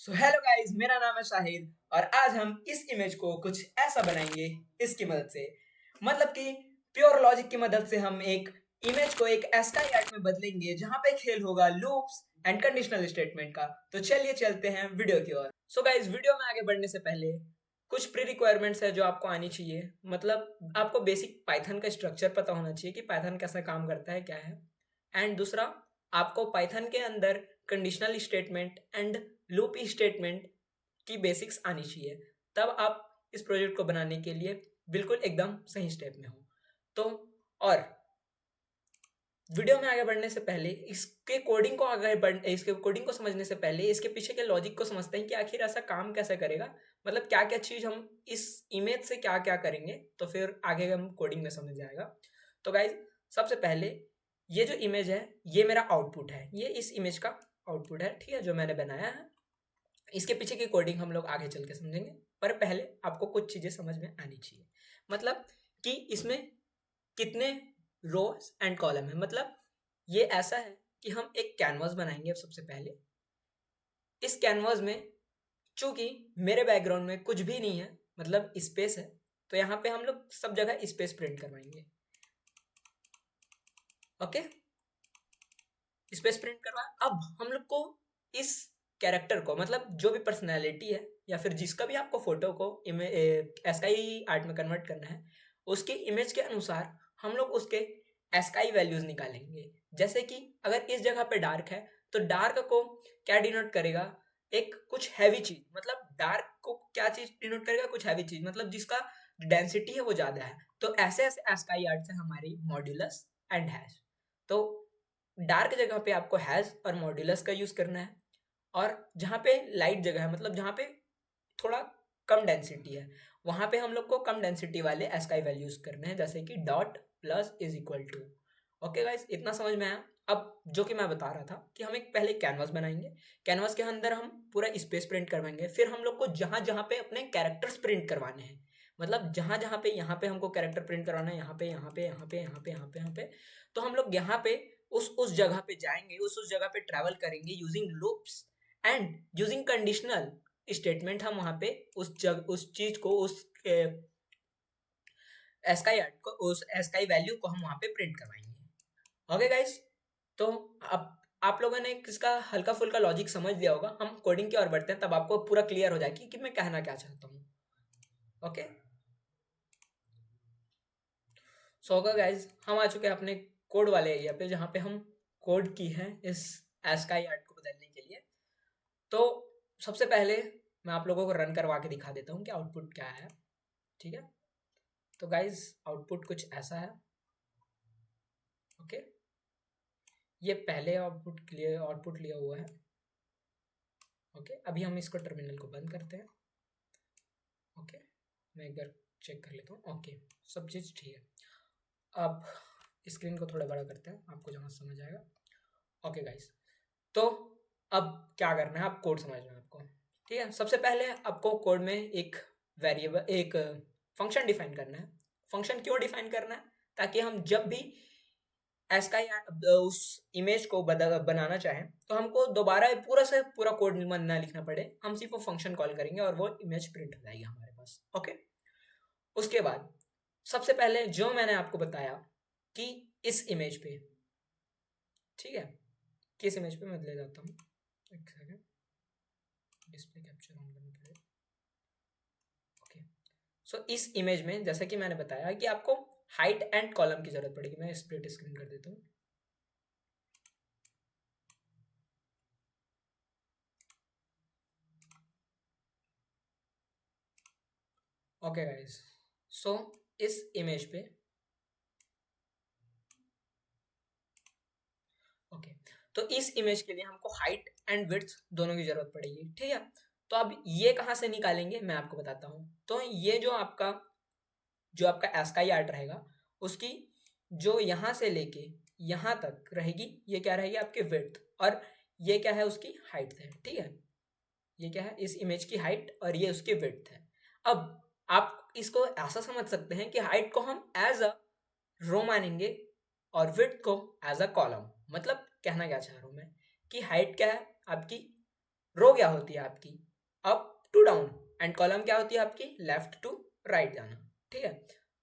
So hello guys, मेरा नाम है शाहिद और आज हम इस इमेज को कुछ ऐसा बनाएंगे इसकी मदद से। मतलब कि प्योर लॉजिक की मदद से हम एक इमेज को एक एस्काई आर्ट में बदलेंगे जहां पे खेल होगा लूप्स एंड कंडीशनल स्टेटमेंट का। तो चलिए चलते हैं वीडियो की ओर। सो गाइस, वीडियो में आगे बढ़ने से पहले कुछ प्री रिक्वायरमेंट्स है जो आपको आनी चाहिए। मतलब आपको बेसिक पाइथन का स्ट्रक्चर पता होना चाहिए कि पाइथन कैसा काम करता है, क्या है। एंड दूसरा, आपको पाइथन के अंदर conditional statement and loop statement की बेसिक्स आनी चाहिए। तब आप इस प्रोजेक्ट को बनाने के लिए बिल्कुल एकदम सही स्टेप में हो। तो और वीडियो में आगे बढ़ने से पहले इसके कोडिंग को समझने से पहले इसके पीछे के लॉजिक को समझते हैं कि आखिर ऐसा काम कैसे करेगा। मतलब क्या क्या चीज हम इस इमेज से क्या क्या करेंगे, तो फिर आगे हम कोडिंग में समझ जाएगा। तो गाइज, सबसे पहले ये जो इमेज है ये मेरा आउटपुट है, ये इस इमेज का आउटपुट है, ठीक है, जो मैंने बनाया है। इसके पीछे की कोडिंग हम लोग आगे चल के समझेंगे, पर पहले आपको कुछ चीजें समझ में आनी चाहिए। मतलब कि इसमें कितने रोज एंड कॉलम है। मतलब ये ऐसा है कि हम एक कैनवास बनाएंगे। सबसे पहले इस कैनवास में, चूंकि मेरे बैकग्राउंड में कुछ भी नहीं है, मतलब स्पेस है, तो यहाँ पे हम लोग सब जगह स्पेस प्रिंट करवाएंगे। ओके, स्पेस प्रिंट करवा। अब हम लोग को इस कैरेक्टर को, मतलब जो भी पर्सनैलिटी है या फिर जिसका भी आपको फोटो को एस्काई आर्ट में कन्वर्ट करना है, उसके इमेज के अनुसार हम लोग उसके एस्काई वैल्यूज निकालेंगे। जैसे कि अगर इस जगह पे डार्क है तो डार्क को क्या डिनोट करेगा, एक कुछ हैवी चीज। मतलब डार्क को क्या चीज डिनोट करेगा, कुछ हैवी चीज, मतलब जिसका डेंसिटी है वो ज्यादा है। तो ऐसे ऐसे एस्काई आर्ट से हमारी मॉड्यूलस एंड हैश। तो डार्क जगह पे आपको हैज और मॉड्यूलस का यूज करना है, और जहाँ पे लाइट जगह है, मतलब जहाँ पे थोड़ा कम डेंसिटी है, वहां पे हम लोग को कम डेंसिटी वाले एस्काई वैल्यूज करने हैं, जैसे कि dot plus is equal to. Okay guys, इतना समझ में आया। अब जो कि मैं बता रहा था कि हम एक पहले कैनवास बनाएंगे। कैनवास के अंदर हम पूरा स्पेस प्रिंट करवाएंगे। फिर हम लोग को जहां जहां पे अपने कैरेक्टर्स प्रिंट करवाने हैं, मतलब जहां जहां पे, यहाँ पे हमको कैरेक्टर प्रिंट करवाना है, यहाँ पे यहाँ पे यहाँ पे यहाँ पे यहाँ पे यहाँ पे, तो हम लोग यहाँ पे उस जगह पे जाएंगे, उस जगह पे ट्रैवल करेंगे using loops and using conditional statement. हम वहां पे उस चीज को, उस एस्काई आर्ट को, उस एस्काई वैल्यू को हम वहां पे प्रिंट करवाएंगे। ओके गाइस, तो अब आप लोगों ने इसका हल्का फुल्का लॉजिक समझ लिया होगा। हम कोडिंग की ओर बढ़ते हैं, तब आपको पूरा क्लियर हो जाएगी कि मैं कहना क्या चाहता हूँ। ओके, सो ओके गाइस, हम आ चुके हैं अपने कोड वाले एरिया पे, जहाँ पे हम कोड की है इस एस्काई आर्ट को बदलने के लिए। तो सबसे पहले मैं आप लोगों को रन करवा के दिखा देता हूँ कि आउटपुट क्या है, ठीक है। तो गाइज, आउटपुट कुछ ऐसा है। ओके, ये पहले आउटपुट लिया हुआ है। ओके, अभी हम इसको टर्मिनल को बंद करते हैं। ओके, मैं एक बार चेक कर लेता हूँ। ओके, सब चीज़ ठीक है। अब स्क्रीन को थोड़ा बड़ा करते हैं, आपको जहाँ समझ आएगा। ओके गाइस, तो अब क्या करना है, आप कोड समझना है आपको, ठीक है। सबसे पहले आपको कोड में एक वेरिएबल, एक फंक्शन डिफाइन करना है। फंक्शन क्यों डिफाइन करना है, ताकि हम जब भी एस्का उस इमेज को बनाना चाहें तो हमको दोबारा पूरा से पूरा कोड ना लिखना पड़े। हम सिर्फ वो फंक्शन कॉल करेंगे और वो इमेज प्रिंट हो जाएगी हमारे पास। ओके, उसके बाद सबसे पहले जो मैंने आपको बताया कि इस इमेज पे, ठीक है, किस इमेज पे मैं ले जाता हूँ, एक सेकंड, डिस्प्ले कैप्चर ऑन करने के लिए। ओके, सो इस इमेज में जैसा कि मैंने बताया कि आपको हाइट एंड कॉलम की जरूरत पड़ेगी। मैं स्प्लिट स्क्रीन कर देता हूँ। ओके गाइस, सो इस इमेज पे, ओके, तो इस इमेज के लिए हमको हाइट एंड विड्थ दोनों की जरूरत पड़ेगी, ठीक है। तो अब ये कहाँ से निकालेंगे मैं आपको बताता हूँ। तो ये जो आपका एस्काई आर्ट रहेगा, उसकी जो यहाँ से लेके यहाँ तक रहेगी, ये क्या रहेगी, आपके विड्थ, और ये क्या है, उसकी हाइट है, ठीक है। ये क्या है, इस इमेज की हाइट, और ये उसकी विड्थ है। अब आप इसको ऐसा समझ सकते हैं कि हाइट को हम एज अ रो मानेंगे और विड्थ को एज अ कॉलम। मतलब कहना क्या चाह रहा हूं मैं कि हाइट क्या है, आपकी रो क्या होती है आपकी up to down, and column क्या होती है आपकी लेफ्ट टू राइट जाना, ठीक है।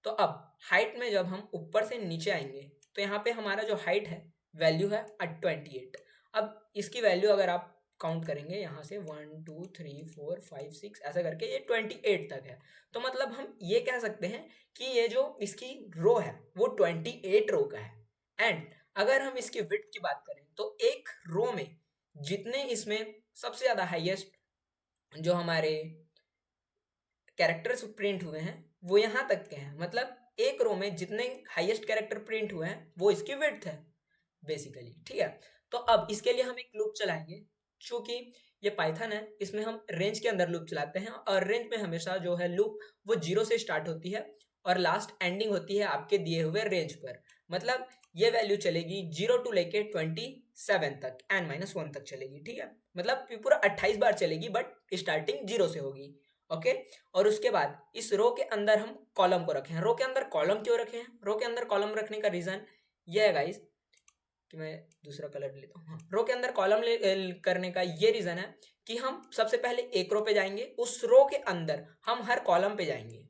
तो अब हाइट में जब हम ऊपर से नीचे आएंगे तो यहाँ पे हमारा जो हाइट है वैल्यू है 28। अब इसकी वैल्यू अगर आप काउंट करेंगे यहाँ से 1 2 3 4 5 6 ऐसा करके ये 28 तक है। तो मतलब हम ये कह सकते हैं कि ये जो इसकी रो है वो 28 रो का है। एंड अगर हम इसकी विड्थ की बात करें तो एक रो में जितने इसमें सबसे ज़्यादा हाईएस्ट जो हमारे कैरेक्टर्स प्रिंट हुए हैं वो यहाँ तक के हैं, मतलब एक रो में जितने हाईएस्ट कैरेक्टर प्रिंट हुए हैं वो इसकी विड्थ है बेसिकली, ठीक है। तो अब इसके लिए हम एक लूप चलाएंगे, चूंकि ये पाइथन है इसमें हम रेंज के अंदर लूप चलाते हैं और रेंज में हमेशा जो है लूप वो 0 से स्टार्ट होती है और लास्ट एंडिंग होती है आपके दिए हुए रेंज पर। मतलब ये वैल्यू चलेगी 0 टू लेके 27 तक n-1 तक चलेगी, ठीक है। मतलब पूरा 28 बार चलेगी बट स्टार्टिंग 0 से होगी, ओके। और उसके बाद इस रो के अंदर हम कॉलम को रखे हैं। रो के अंदर कॉलम क्यों रखे हैं? रो के अंदर कॉलम रखने का रीजन ये है गाइस कि मैं दूसरा कलर लेता हूँ। हाँ, रो के अंदर कॉलम करने का ये रीजन है कि हम सबसे पहले एक रो पे जाएंगे, उस रो के अंदर हम हर कॉलम पे जाएंगे,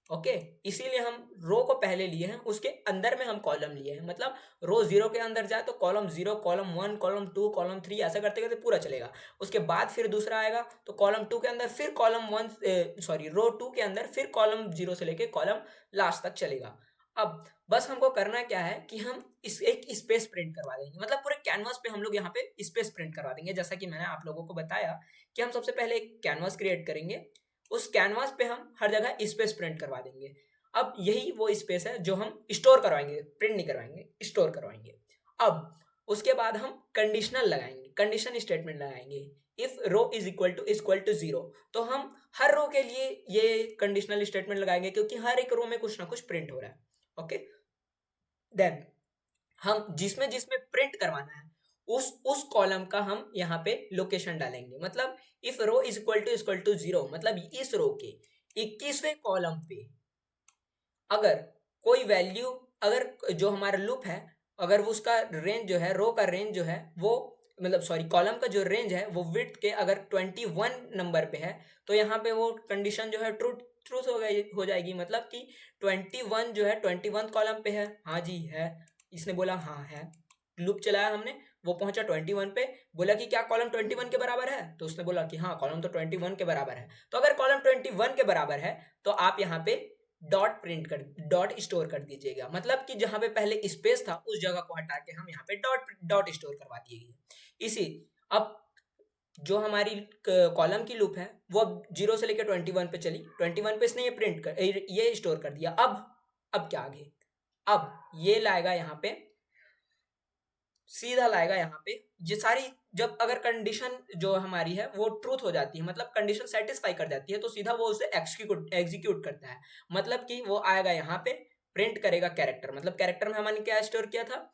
ओके। इसीलिए हम रो को पहले लिए हैं, उसके अंदर में हम कॉलम लिए हैं। मतलब रो 0 के अंदर जाए तो कॉलम 0, कॉलम 1, कॉलम 2, कॉलम 3 ऐसा करते करते पूरा चलेगा। उसके बाद फिर दूसरा आएगा तो कॉलम 2 के अंदर फिर कॉलम 1 सॉरी रो 2 के अंदर फिर कॉलम 0 से लेके कॉलम लास्ट तक चलेगा। अब बस हमको करना क्या है कि हम इस एक स्पेस प्रिंट करवा देंगे, मतलब पूरे कैनवास पे हम लोग यहाँ पे स्पेस प्रिंट करवा देंगे। जैसा कि मैंने आप लोगों को बताया कि हम सबसे पहले एक कैनवास क्रिएट करेंगे, उस कैनवास पे हम हर जगह स्पेस प्रिंट करवा देंगे। अब यही वो स्पेस है जो हम स्टोर करवाएंगे, प्रिंट नहीं करवाएंगे, स्टोर करवाएंगे। अब उसके बाद हम कंडीशनल लगाएंगे, कंडीशन स्टेटमेंट लगाएंगे। If row is equal to 0 तो हम हर रो के लिए ये कंडीशनल स्टेटमेंट लगाएंगे क्योंकि हर एक रो में कुछ ना कुछ प्रिंट हो रहा है, ओके। देन हम जिसमें जिसमें प्रिंट करवाना है उस कॉलम का हम यहाँ पे लोकेशन डालेंगे। मतलब if row is equal to 0 मतलब इस रो के 21वें कॉलम पे अगर कोई वैल्यू, अगर जो हमारा लूप है अगर वो उसका रेंज जो है, रो का रेंज जो है वो मतलब सॉरी कॉलम का जो रेंज है वो विड्थ के अगर 21 नंबर पे है तो यहाँ पे वो कंडीशन जो है ट्रूथ हो जाएगी। मतलब कि 21 जो है 21 कॉलम पे है, हाँ जी है, इसने बोला हाँ है, लूप चलाया हमने, वो पहुंचा 21 पे, बोला कि क्या कॉलम 21 के बराबर है, तो उसने बोला कि हाँ कॉलम तो 21 के बराबर है। तो अगर कॉलम 21 के बराबर है तो आप यहाँ पे डॉट स्टोर कर दीजिएगा। मतलब कि जहां पे पहले स्पेस था उस जगह को हटा के हम यहाँ पे डॉट स्टोर करवा दिएगा। इसी अब जो हमारी कॉलम की लूप है वो अब 0 से लेकर 21 पे चली, 21 पे इसने ये स्टोर कर दिया। अब क्या आगे, अब ये लाएगा यहाँ पे, सीधा लाएगा यहाँ पे ये सारी, जब अगर कंडीशन जो हमारी है वो ट्रूथ हो जाती है मतलब कंडीशन सेटिस्फाई कर जाती है तो सीधा वो उसे एग्जीक्यूट करता है। मतलब कि वो आएगा यहाँ पे प्रिंट करेगा कैरेक्टर, मतलब कैरेक्टर में हमने क्या स्टोर किया था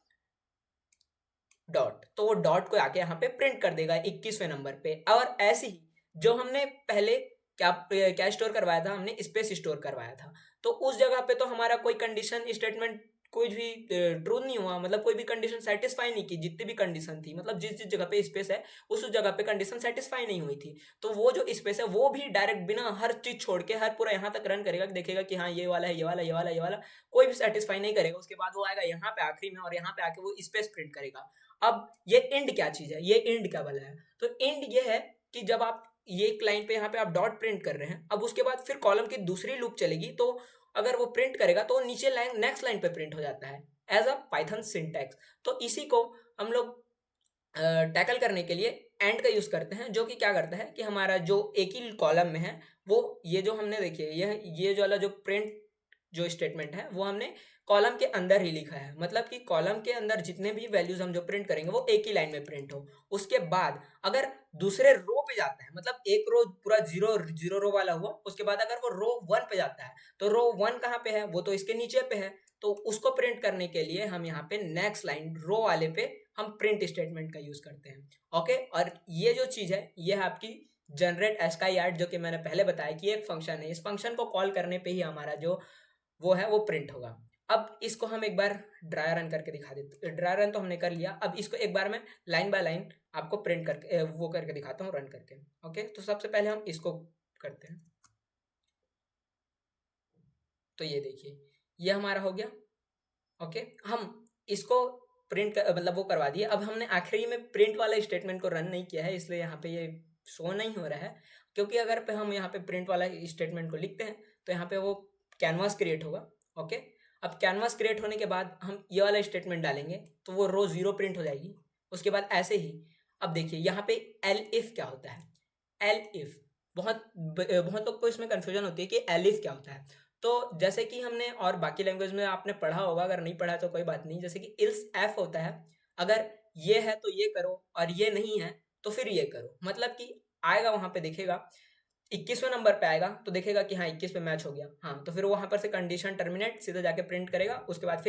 डॉट, तो वो डॉट को आके यहाँ पे प्रिंट कर देगा 21वें नंबर पे। और ऐसे ही जो हमने पहले क्या स्टोर करवाया था, हमने स्पेस स्टोर करवाया था, तो उस जगह पे तो हमारा कोई कंडीशन स्टेटमेंट कोई भी ट्रू नहीं हुआ, मतलब कोई भी कंडीशन सेटिस्फाई नहीं की, जितनी भी कंडीशन थी, मतलब जिस जिस जगह पे स्पेस है उस जगह पे कंडीशन सेटिस्फाई नहीं हुई थी। तो वो जो स्पेस है वो भी डायरेक्ट बिना हर चीज छोड़ के हर पूरा यहाँ तक रन करेगा, देखेगा कि हाँ ये वाला है, ये वाला, ये वाला, ये वाला, कोई भी सेटिस्फाई नहीं करेगा। उसके बाद वो आएगा यहाँ पे आखिरी में और यहाँ पे आके वो स्पेस प्रिंट करेगा। अब ये इंड क्या चीज है, ये इंड क्या वाला है, तो इंड ये है कि जब आप ये एक लाइन पे यहाँ पे आप डॉट प्रिंट कर रहे हैं, अब उसके बाद फिर कॉलम की दूसरी लूप चलेगी तो अगर वो प्रिंट करेगा तो नीचे लाइन नेक्स्ट लाइन पे प्रिंट हो जाता है एज अ पाइथन सिंटैक्स। तो इसी को हम लोग टैकल करने के लिए एंड का यूज करते हैं, जो कि क्या करता है कि हमारा जो एक ही कॉलम में है वो ये जो हमने देखिए ये जो वाला जो प्रिंट जो स्टेटमेंट है वो हमने कॉलम के अंदर ही लिखा है। मतलब कि कॉलम के अंदर जितने भी वैल्यूज हम जो प्रिंट करेंगे वो एक ही लाइन में प्रिंट हो। उसके बाद अगर दूसरे रो पे जाता है, मतलब एक रो पूरा जीरो जीरो रो वाला हुआ, उसके बाद अगर वो रो 1 पे जाता है तो रो 1 कहाँ पे है, वो तो इसके नीचे पे है, तो उसको प्रिंट करने के लिए हम यहाँ पे नेक्स्ट लाइन रो वाले पे हम प्रिंट स्टेटमेंट का यूज करते हैं, ओके। और ये जो चीज है ये है आपकी जनरेट एस्काई आर्ट, जो कि मैंने पहले बताया कि एक फंक्शन है, इस फंक्शन को कॉल करने पे ही हमारा जो वो है वो प्रिंट होगा, अब इसको हम एक बार ड्राई रन करके दिखा देते, ड्राई रन तो हमने कर लिया। अब इसको एक बार मैं लाइन बाय लाइन आपको प्रिंट करके वो करके दिखाता हूँ, रन करके। ओके, तो सबसे पहले हम इसको करते हैं। तो ये देखिए, ये हमारा हो गया। ओके, हम इसको प्रिंट मतलब वो करवा दिए। अब हमने आखिरी में प्रिंट वाला स्टेटमेंट को रन नहीं किया है, इसलिए यहाँ पे ये शो नहीं हो रहा है। क्योंकि अगर पे हम यहाँ पे प्रिंट वाला स्टेटमेंट को लिखते हैं तो यहाँ पे वो कैनवास क्रिएट होगा। ओके, अब कैनवास क्रिएट होने के बाद हम ये वाला स्टेटमेंट डालेंगे तो वो रो 0 प्रिंट हो जाएगी। उसके बाद ऐसे ही, अब देखिए यहाँ पे एल इफ क्या होता है। एल इफ बहुत लोग को इसमें कन्फ्यूजन होती है कि एल इफ क्या होता है। तो जैसे कि हमने और बाकी लैंग्वेज में आपने पढ़ा होगा, अगर नहीं पढ़ा तो कोई बात नहीं। जैसे कि इल्स एफ होता है, अगर ये है तो ये करो और ये नहीं है तो फिर ये करो। मतलब कि आएगा वहां पे देखेगा 21वें नंबर पे आएगा तो देखेगा कि हाँ 21 पे मैच हो गया, हाँ तो फिर वहां पर से कंडीशन टर्मिनेट सीधा जाके प्रिंट करेगा। उसके बाद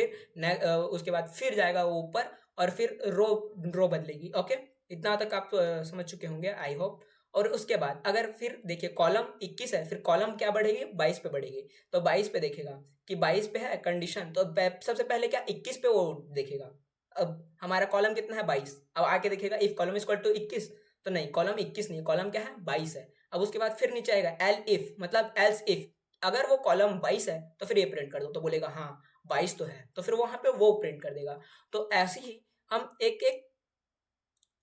उसके बाद फिर जाएगा वो ऊपर और फिर रो रो बदलेगी। ओके, इतना तक आप समझ चुके होंगे आई होप। और उसके बाद अगर फिर देखिए कॉलम 21 है, फिर कॉलम क्या बढ़ेगी, 22 पे बढ़ेगी। तो 22 पे देखेगा कि 22 पे है कंडीशन, तो सबसे पहले क्या 21 पे वो देखेगा। अब हमारा कॉलम कितना है 22, अब आके देखेगा if column is equal to 21, तो नहीं कॉलम 21 नहीं, कॉलम क्या है 22 है। अब उसके बाद फिर नीचे आएगा एल इफ, मतलब एल्स इफ, अगर वो कॉलम 22 है तो फिर ये प्रिंट कर दो। तो बोलेगा हाँ 22 तो है, तो फिर वहां पे वो प्रिंट कर देगा। तो ऐसे ही हम एक एक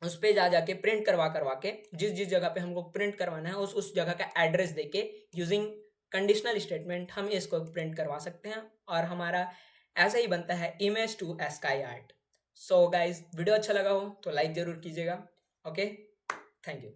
उस पे जा जाके प्रिंट करवा करवा के जिस जिस जगह पे हमको प्रिंट करवाना है उस जगह का एड्रेस देके यूजिंग कंडीशनल स्टेटमेंट हम इसको प्रिंट करवा सकते हैं। और हमारा ऐसा ही बनता है image to ASCII art. So guys, video अच्छा लगा हो तो लाइक जरूर कीजिएगा। Okay, thank you.